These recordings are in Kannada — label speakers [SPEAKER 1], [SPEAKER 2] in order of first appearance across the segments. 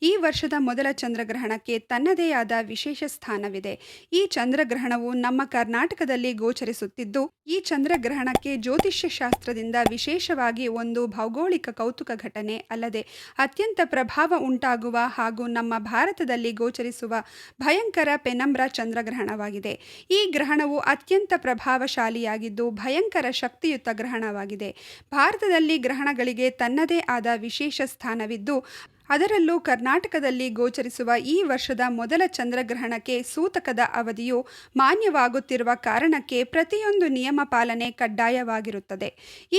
[SPEAKER 1] ಈ ವರ್ಷದ ಮೊದಲ ಚಂದ್ರಗ್ರಹಣಕ್ಕೆ ತನ್ನದೇ ಆದ ವಿಶೇಷ ಸ್ಥಾನವಿದೆ. ಈ ಚಂದ್ರಗ್ರಹಣವು ನಮ್ಮ ಕರ್ನಾಟಕದಲ್ಲಿ ಗೋಚರಿಸುತ್ತಿದ್ದು, ಈ ಚಂದ್ರಗ್ರಹಣಕ್ಕೆ ಜ್ಯೋತಿಷ್ಯ ಶಾಸ್ತ್ರದಿಂದ ವಿಶೇಷವಾಗಿ ಒಂದು ಭೌಗೋಳಿಕ ಕೌತುಕ ಘಟನೆ ಅಲ್ಲದೆ ಅತ್ಯಂತ ಪ್ರಭಾವ ಉಂಟಾಗುವ ಹಾಗೂ ನಮ್ಮ ಭಾರತದಲ್ಲಿ ಗೋಚರಿಸುವ ಭಯಂಕರ ಪೆನಂಬ್ರ ಚಂದ್ರಗ್ರಹಣವಾಗಿದೆ. ಈ ಗ್ರಹಣವು ಅತ್ಯಂತ ಪ್ರಭಾವಶಾಲಿಯಾಗಿದ್ದು ಭಯಂಕರ ಶಕ್ತಿಯುತ ಗ್ರಹಣವಾಗಿದೆ. ಭಾರತದಲ್ಲಿ ಗ್ರಹಣಗಳಿಗೆ ತನ್ನದೇ ಆದ ವಿಶೇಷ ಸ್ಥಾನವಿದ್ದು, ಅದರಲ್ಲೂ ಕರ್ನಾಟಕದಲ್ಲಿ ಗೋಚರಿಸುವ ಈ ವರ್ಷದ ಮೊದಲ ಚಂದ್ರಗ್ರಹಣಕ್ಕೆ ಸೂತಕದ ಅವಧಿಯು ಮಾನ್ಯವಾಗುತ್ತಿರುವ ಕಾರಣಕ್ಕೆ ಪ್ರತಿಯೊಂದು ನಿಯಮ ಪಾಲನೆ ಕಡ್ಡಾಯವಾಗಿರುತ್ತದೆ.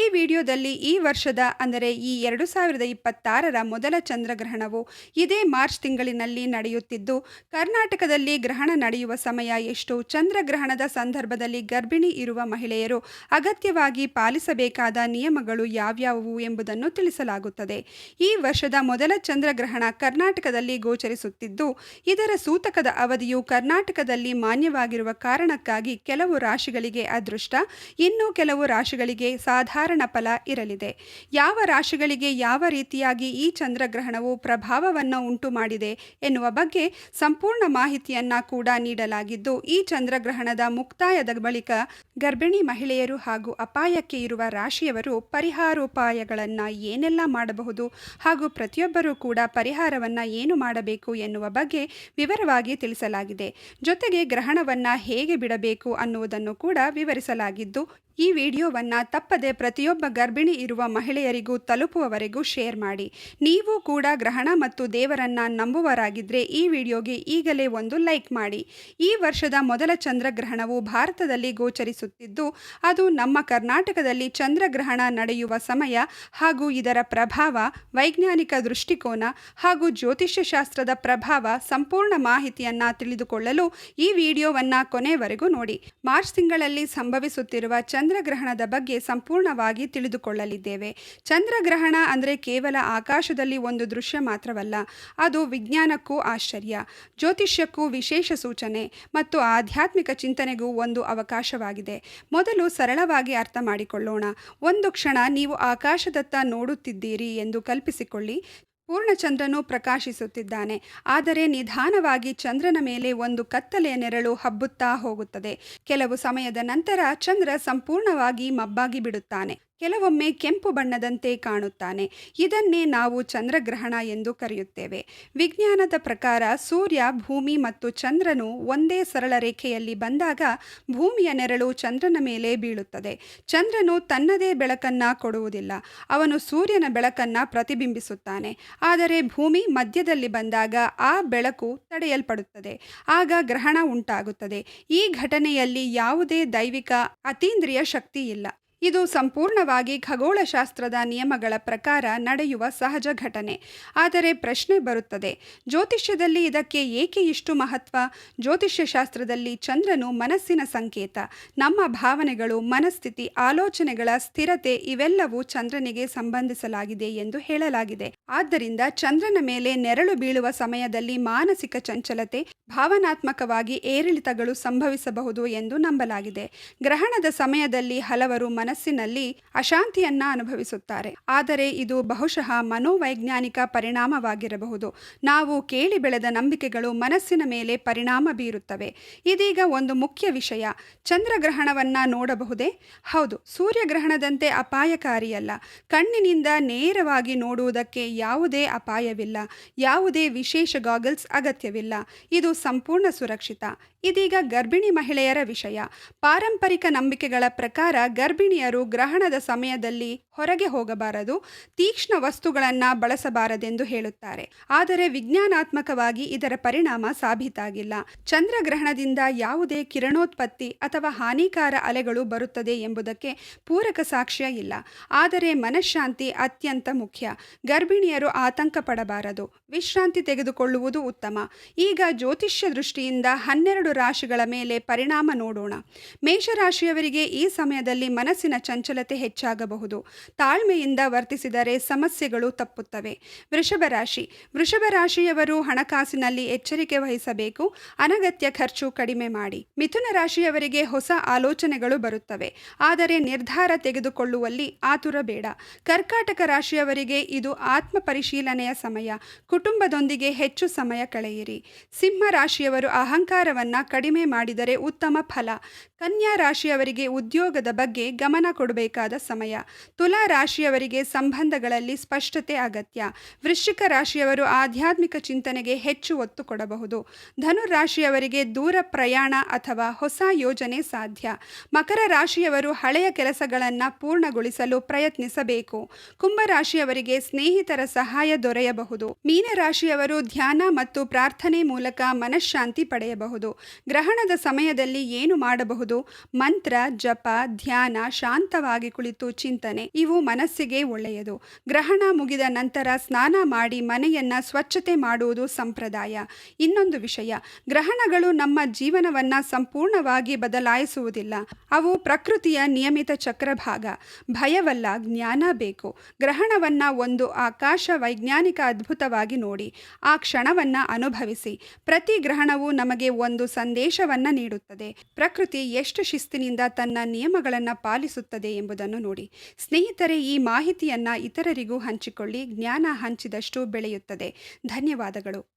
[SPEAKER 1] ಈ ವಿಡಿಯೋದಲ್ಲಿ ಈ ವರ್ಷದ ಅಂದರೆ ಈ 2026ರ ಮೊದಲ ಚಂದ್ರಗ್ರಹಣವು ಇದೇ ಮಾರ್ಚ್ ತಿಂಗಳಿನಲ್ಲಿ ನಡೆಯುತ್ತಿದ್ದು, ಕರ್ನಾಟಕದಲ್ಲಿ ಗ್ರಹಣ ನಡೆಯುವ ಸಮಯ ಎಷ್ಟು, ಚಂದ್ರಗ್ರಹಣದ ಸಂದರ್ಭದಲ್ಲಿ ಗರ್ಭಿಣಿ ಇರುವ ಮಹಿಳೆಯರು ಅಗತ್ಯವಾಗಿ ಪಾಲಿಸಬೇಕಾದ ನಿಯಮಗಳು ಯಾವ್ಯಾವುವು ಎಂಬುದನ್ನು ತಿಳಿಸಲಾಗುತ್ತದೆ. ಈ ವರ್ಷದ ಮೊದಲ ಚಂದ್ರಗ್ರಹಣ ಕರ್ನಾಟಕದಲ್ಲಿ ಗೋಚರಿಸುತ್ತಿದ್ದು, ಇದರ ಸೂತಕದ ಅವಧಿಯು ಕರ್ನಾಟಕದಲ್ಲಿ ಮಾನ್ಯವಾಗಿರುವ ಕಾರಣಕ್ಕಾಗಿ ಕೆಲವು ರಾಶಿಗಳಿಗೆ ಅದೃಷ್ಟ, ಇನ್ನು ಕೆಲವು ರಾಶಿಗಳಿಗೆ ಸಾಧಾರಣ ಫಲ ಇರಲಿದೆ. ಯಾವ ರಾಶಿಗಳಿಗೆ ಯಾವ ರೀತಿಯಾಗಿ ಈ ಚಂದ್ರಗ್ರಹಣವು ಪ್ರಭಾವವನ್ನು ಉಂಟು ಮಾಡಿದೆ ಎನ್ನುವ ಬಗ್ಗೆ ಸಂಪೂರ್ಣ ಮಾಹಿತಿಯನ್ನ ಕೂಡ ನೀಡಲಾಗಿದ್ದು, ಈ ಚಂದ್ರಗ್ರಹಣದ ಮುಕ್ತಾಯದ ಬಳಿಕ ಗರ್ಭಿಣಿ ಮಹಿಳೆಯರು ಹಾಗೂ ಅಪಾಯಕ್ಕೆ ಇರುವ ರಾಶಿಯವರು ಪರಿಹಾರೋಪಾಯಗಳನ್ನು ಏನೆಲ್ಲ ಮಾಡಬಹುದು ಹಾಗೂ ಪ್ರತಿಯೊಬ್ಬರೂ ಕೂಡ ಪರಿಹಾರವನ್ನು ಏನು ಮಾಡಬೇಕು ಎನ್ನುವ ಬಗ್ಗೆ ವಿವರವಾಗಿ ತಿಳಿಸಲಾಗಿದೆ. ಜೊತೆಗೆ ಗ್ರಹಣವನ್ನು ಹೇಗೆ ಬಿಡಬೇಕು ಅನ್ನುವುದನ್ನು ಕೂಡ ವಿವರಿಸಲಾಗಿದ್ದು, ಈ ವಿಡಿಯೋವನ್ನು ತಪ್ಪದೆ ಪ್ರತಿಯೊಬ್ಬ ಗರ್ಭಿಣಿ ಇರುವ ಮಹಿಳೆಯರಿಗೂ ತಲುಪುವವರೆಗೂ ಶೇರ್ ಮಾಡಿ. ನೀವು ಕೂಡ ಗ್ರಹಣ ಮತ್ತು ದೇವರನ್ನ ನಂಬುವರಾಗಿದ್ದರೆ ಈ ವಿಡಿಯೋಗೆ ಈಗಲೇ ಒಂದು ಲೈಕ್ ಮಾಡಿ. ಈ ವರ್ಷದ ಮೊದಲ ಚಂದ್ರಗ್ರಹಣವು ಭಾರತದಲ್ಲಿ ಗೋಚರಿಸುತ್ತಿದ್ದು, ಅದು ನಮ್ಮ ಕರ್ನಾಟಕದಲ್ಲಿ ಚಂದ್ರಗ್ರಹಣ ನಡೆಯುವ ಸಮಯ ಹಾಗೂ ಇದರ ಪ್ರಭಾವ, ವೈಜ್ಞಾನಿಕ ದೃಷ್ಟಿಕೋನ ಹಾಗೂ ಜ್ಯೋತಿಷ್ಯ ಶಾಸ್ತ್ರದ ಪ್ರಭಾವ ಸಂಪೂರ್ಣ ಮಾಹಿತಿಯನ್ನು ತಿಳಿದುಕೊಳ್ಳಲು ಈ ವಿಡಿಯೋವನ್ನು ಕೊನೆಯವರೆಗೂ ನೋಡಿ. ಮಾರ್ಚ್ ತಿಂಗಳಲ್ಲಿ ಸಂಭವಿಸುತ್ತಿರುವ ಚಂದ್ರಗ್ರಹಣದ ಬಗ್ಗೆ ಸಂಪೂರ್ಣವಾಗಿ ತಿಳಿದುಕೊಳ್ಳಲಿದ್ದೇವೆ. ಚಂದ್ರಗ್ರಹಣ ಅಂದರೆ ಕೇವಲ ಆಕಾಶದಲ್ಲಿ ಒಂದು ದೃಶ್ಯ ಮಾತ್ರವಲ್ಲ, ಅದು ವಿಜ್ಞಾನಕ್ಕೂ ಆಶ್ಚರ್ಯ, ಜ್ಯೋತಿಷ್ಯಕ್ಕೂ ವಿಶೇಷ ಸೂಚನೆ ಮತ್ತು ಆಧ್ಯಾತ್ಮಿಕ ಚಿಂತನೆಗೂ ಒಂದು ಅವಕಾಶವಾಗಿದೆ. ಮೊದಲು ಸರಳವಾಗಿ ಅರ್ಥ ಮಾಡಿಕೊಳ್ಳೋಣ. ಒಂದು ಕ್ಷಣ ನೀವು ಆಕಾಶದತ್ತ ನೋಡುತ್ತಿದ್ದೀರಿ ಎಂದು ಕಲ್ಪಿಸಿಕೊಳ್ಳಿ. ಪೂರ್ಣಚಂದ್ರನು ಪ್ರಕಾಶಿಸುತ್ತಿದ್ದಾನೆ, ಆದರೆ ನಿಧಾನವಾಗಿ ಚಂದ್ರನ ಮೇಲೆ ಒಂದು ಕತ್ತಲೆಯ ನೆರಳು ಹಬ್ಬುತ್ತಾ ಹೋಗುತ್ತದೆ. ಕೆಲವು ಸಮಯದ ನಂತರ ಚಂದ್ರ ಸಂಪೂರ್ಣವಾಗಿ ಮಬ್ಬಾಗಿ ಬಿಡುತ್ತಾನೆ. ಕೆಲವೊಮ್ಮೆ ಕೆಂಪು ಬಣ್ಣದಂತೆ ಕಾಣುತ್ತಾನೆ. ಇದನ್ನೇ ನಾವು ಚಂದ್ರಗ್ರಹಣ ಎಂದು ಕರೆಯುತ್ತೇವೆ. ವಿಜ್ಞಾನದ ಪ್ರಕಾರ ಸೂರ್ಯ, ಭೂಮಿ ಮತ್ತು ಚಂದ್ರನು ಒಂದೇ ಸರಳ ರೇಖೆಯಲ್ಲಿ ಬಂದಾಗ ಭೂಮಿಯ ನೆರಳು ಚಂದ್ರನ ಮೇಲೆ ಬೀಳುತ್ತದೆ. ಚಂದ್ರನು ತನ್ನದೇ ಬೆಳಕನ್ನು ಕೊಡುವುದಿಲ್ಲ, ಅವನು ಸೂರ್ಯನ ಬೆಳಕನ್ನು ಪ್ರತಿಬಿಂಬಿಸುತ್ತಾನೆ. ಆದರೆ ಭೂಮಿ ಮಧ್ಯದಲ್ಲಿ ಬಂದಾಗ ಆ ಬೆಳಕು ತಡೆಯಲ್ಪಡುತ್ತದೆ, ಆಗ ಗ್ರಹಣ ಉಂಟಾಗುತ್ತದೆ. ಈ ಘಟನೆಯಲ್ಲಿ ಯಾವುದೇ ದೈವಿಕ ಅತೀಂದ್ರಿಯ ಶಕ್ತಿ ಇಲ್ಲ. ಇದು ಸಂಪೂರ್ಣವಾಗಿ ಖಗೋಳಶಾಸ್ತ್ರದ ನಿಯಮಗಳ ಪ್ರಕಾರ ನಡೆಯುವ ಸಹಜ ಘಟನೆ. ಆದರೆ ಪ್ರಶ್ನೆ ಬರುತ್ತದೆ, ಜ್ಯೋತಿಷ್ಯದಲ್ಲಿ ಇದಕ್ಕೆ ಏಕೆ ಇಷ್ಟು ಮಹತ್ವ? ಜ್ಯೋತಿಷ್ಯ ಶಾಸ್ತ್ರದಲ್ಲಿ ಚಂದ್ರನು ಮನಸ್ಸಿನ ಸಂಕೇತ. ನಮ್ಮ ಭಾವನೆಗಳು, ಮನಸ್ಥಿತಿ, ಆಲೋಚನೆಗಳ ಸ್ಥಿರತೆ ಇವೆಲ್ಲವೂ ಚಂದ್ರನಿಗೆ ಸಂಬಂಧಿಸಲಾಗಿದೆ ಎಂದು ಹೇಳಲಾಗಿದೆ. ಆದ್ದರಿಂದ ಚಂದ್ರನ ಮೇಲೆ ನೆರಳು ಬೀಳುವ ಸಮಯದಲ್ಲಿ ಮಾನಸಿಕ ಚಂಚಲತೆ, ಭಾವನಾತ್ಮಕವಾಗಿ ಏರಿಳಿತಗಳು ಸಂಭವಿಸಬಹುದು ಎಂದು ನಂಬಲಾಗಿದೆ. ಗ್ರಹಣದ ಸಮಯದಲ್ಲಿ ಹಲವರು ಮನಸ್ಸಿನಲ್ಲಿ ಅಶಾಂತಿಯನ್ನ ಅನುಭವಿಸುತ್ತಾರೆ, ಆದರೆ ಇದು ಬಹುಶಃ ಮನೋವೈಜ್ಞಾನಿಕ ಪರಿಣಾಮವಾಗಿರಬಹುದು. ನಾವು ಕೇಳಿ ಬೆಳೆದ ನಂಬಿಕೆಗಳು ಮನಸ್ಸಿನ ಮೇಲೆ ಪರಿಣಾಮ ಬೀರುತ್ತವೆ. ಇದೀಗ ಒಂದು ಮುಖ್ಯ ವಿಷಯ, ಚಂದ್ರಗ್ರಹಣವನ್ನ ನೋಡಬಹುದೇ? ಹೌದು, ಸೂರ್ಯಗ್ರಹಣದಂತೆ ಅಪಾಯಕಾರಿಯಲ್ಲ. ಕಣ್ಣಿನಿಂದ ನೇರವಾಗಿ ನೋಡುವುದಕ್ಕೆ ಯಾವುದೇ ಅಪಾಯವಿಲ್ಲ, ಯಾವುದೇ ವಿಶೇಷ ಗಾಗಲ್ಸ್ ಅಗತ್ಯವಿಲ್ಲ. ಇದು ಸಂಪೂರ್ಣ ಸುರಕ್ಷಿತ. ಇದೀಗ ಗರ್ಭಿಣಿ ಮಹಿಳೆಯರ ವಿಷಯ. ಪಾರಂಪರಿಕ ನಂಬಿಕೆಗಳ ಪ್ರಕಾರ ಗರ್ಭಿಣಿಯರು ಗ್ರಹಣದ ಸಮಯದಲ್ಲಿ ಹೊರಗೆ ಹೋಗಬಾರದು, ತೀಕ್ಷ್ಣ ವಸ್ತುಗಳನ್ನು ಬಳಸಬಾರದೆಂದು ಹೇಳುತ್ತಾರೆ. ಆದರೆ ವಿಜ್ಞಾನಾತ್ಮಕವಾಗಿ ಇದರ ಪರಿಣಾಮ ಸಾಬೀತಾಗಿಲ್ಲ. ಚಂದ್ರಗ್ರಹಣದಿಂದ ಯಾವುದೇ ಕಿರಣೋತ್ಪತ್ತಿ ಅಥವಾ ಹಾನಿಕಾರ ಅಲೆಗಳು ಬರುತ್ತದೆ ಎಂಬುದಕ್ಕೆ ಪೂರಕ ಸಾಕ್ಷ್ಯ ಇಲ್ಲ. ಆದರೆ ಮನಃಶಾಂತಿ ಅತ್ಯಂತ ಮುಖ್ಯ. ಗರ್ಭಿಣಿಯರು ಆತಂಕ ಪಡಬಾರದು, ವಿಶ್ರಾಂತಿ ತೆಗೆದುಕೊಳ್ಳುವುದು ಉತ್ತಮ. ಈಗ ಜ್ಯೋತಿಷ್ಯ ದೃಷ್ಟಿಯಿಂದ 12 ರಾಶಿಗಳ ಮೇಲೆ ಪರಿಣಾಮ ನೋಡೋಣ. ಮೇಷರಾಶಿಯವರಿಗೆ ಈ ಸಮಯದಲ್ಲಿ ಮನಸ್ಸಿನ ಚಂಚಲತೆ ಹೆಚ್ಚಾಗಬಹುದು. ತಾಳ್ಮೆಯಿಂದ ವರ್ತಿಸಿದರೆ ಸಮಸ್ಯೆಗಳು ತಪ್ಪುತ್ತವೆ. ವೃಷಭ ರಾಶಿಯವರು ಹಣಕಾಸಿನಲ್ಲಿ ಎಚ್ಚರಿಕೆ ವಹಿಸಬೇಕು. ಅನಗತ್ಯ ಖರ್ಚು ಕಡಿಮೆ ಮಾಡಿ. ಮಿಥುನ ರಾಶಿಯವರಿಗೆ ಹೊಸ ಆಲೋಚನೆಗಳು ಬರುತ್ತವೆ, ಆದರೆ ನಿರ್ಧಾರ ತೆಗೆದುಕೊಳ್ಳುವಲ್ಲಿ ಆತುರ ಬೇಡ. ಕರ್ಕಾಟಕ ರಾಶಿಯವರಿಗೆ ಇದು ಆತ್ಮ ಪರಿಶೀಲನೆಯ ಸಮಯ. ಕುಟುಂಬದೊಂದಿಗೆ ಹೆಚ್ಚು ಸಮಯ ಕಳೆಯಿರಿ. ಸಿಂಹ ರಾಶಿಯವರು ಅಹಂಕಾರವನ್ನು ಕಡಿಮೆ ಮಾಡಿದರೆ ಉತ್ತಮ ಫಲ. ಕನ್ಯಾ ರಾಶಿಯವರಿಗೆ ಉದ್ಯೋಗದ ಬಗ್ಗೆ ಗಮನ ಕೊಡಬೇಕಾದ ಸಮಯ. ತುಲಾ ರಾಶಿಯವರಿಗೆ ಸಂಬಂಧಗಳಲ್ಲಿ ಸ್ಪಷ್ಟತೆ ಅಗತ್ಯ. ವೃಶ್ಚಿಕ ರಾಶಿಯವರು ಆಧ್ಯಾತ್ಮಿಕ ಚಿಂತನೆಗೆ ಹೆಚ್ಚು ಒತ್ತು ಕೊಡಬಹುದು. ಧನು ರಾಶಿಯವರಿಗೆ ದೂರ ಪ್ರಯಾಣ ಅಥವಾ ಹೊಸ ಯೋಜನೆ ಸಾಧ್ಯ. ಮಕರ ರಾಶಿಯವರು ಹಳೆಯ ಕೆಲಸಗಳನ್ನು ಪೂರ್ಣಗೊಳಿಸಲು ಪ್ರಯತ್ನಿಸಬೇಕು. ಕುಂಭ ರಾಶಿಯವರಿಗೆ ಸ್ನೇಹಿತರ ಸಹಾಯ ದೊರೆಯಬಹುದು. ಮೀನ ರಾಶಿಯವರು ಧ್ಯಾನ ಮತ್ತು ಪ್ರಾರ್ಥನೆ ಮೂಲಕ ಮನಃಶಾಂತಿ ಪಡೆಯಬಹುದು. ಗ್ರಹಣದ ಸಮಯದಲ್ಲಿ ಏನು ಮಾಡಬಹುದು? ಮಂತ್ರ, ಜಪ, ಧ್ಯಾನ, ಶಾಂತವಾಗಿ ಕುಳಿತು ಚಿಂತನೆ, ಇವು ಮನಸ್ಸಿಗೆ ಒಳ್ಳೆಯದು. ಗ್ರಹಣ ಮುಗಿದ ನಂತರ ಸ್ನಾನ ಮಾಡಿ ಮನೆಯನ್ನ ಸ್ವಚ್ಛತೆ ಮಾಡುವುದು ಸಂಪ್ರದಾಯ. ಇನ್ನೊಂದು ವಿಷಯ, ಗ್ರಹಣಗಳು ನಮ್ಮ ಜೀವನವನ್ನ ಸಂಪೂರ್ಣವಾಗಿ ಬದಲಾಯಿಸುವುದಿಲ್ಲ. ಅವು ಪ್ರಕೃತಿಯ ನಿಯಮಿತ ಚಕ್ರಭಾಗ. ಭಯವಲ್ಲ, ಜ್ಞಾನ ಬೇಕು. ಗ್ರಹಣವನ್ನ ಒಂದು ಆಕಾಶ ವೈಜ್ಞಾನಿಕ ಅದ್ಭುತವಾಗಿ ನೋಡಿ. ಆ ಕ್ಷಣವನ್ನ ಅನುಭವಿಸಿ. ಪ್ರತಿ ಗ್ರಹಣವು ನಮಗೆ ಒಂದು ಸಂದೇಶವನ್ನ ನೀಡುತ್ತದೆ. ಪ್ರಕೃತಿ ಎಷ್ಟು ಶಿಸ್ತಿನಿಂದ ತನ್ನ ನಿಯಮಗಳನ್ನು ಪಾಲಿಸುತ್ತದೆ ಎಂಬುದನ್ನು ನೋಡಿ. ಸ್ನೇಹಿತರೆ, ಈ ಮಾಹಿತಿಯನ್ನು ಇತರರಿಗೂ ಹಂಚಿಕೊಳ್ಳಿ. ಜ್ಞಾನ ಹಂಚಿದಷ್ಟು ಬೆಳೆಯುತ್ತದೆ. ಧನ್ಯವಾದಗಳು.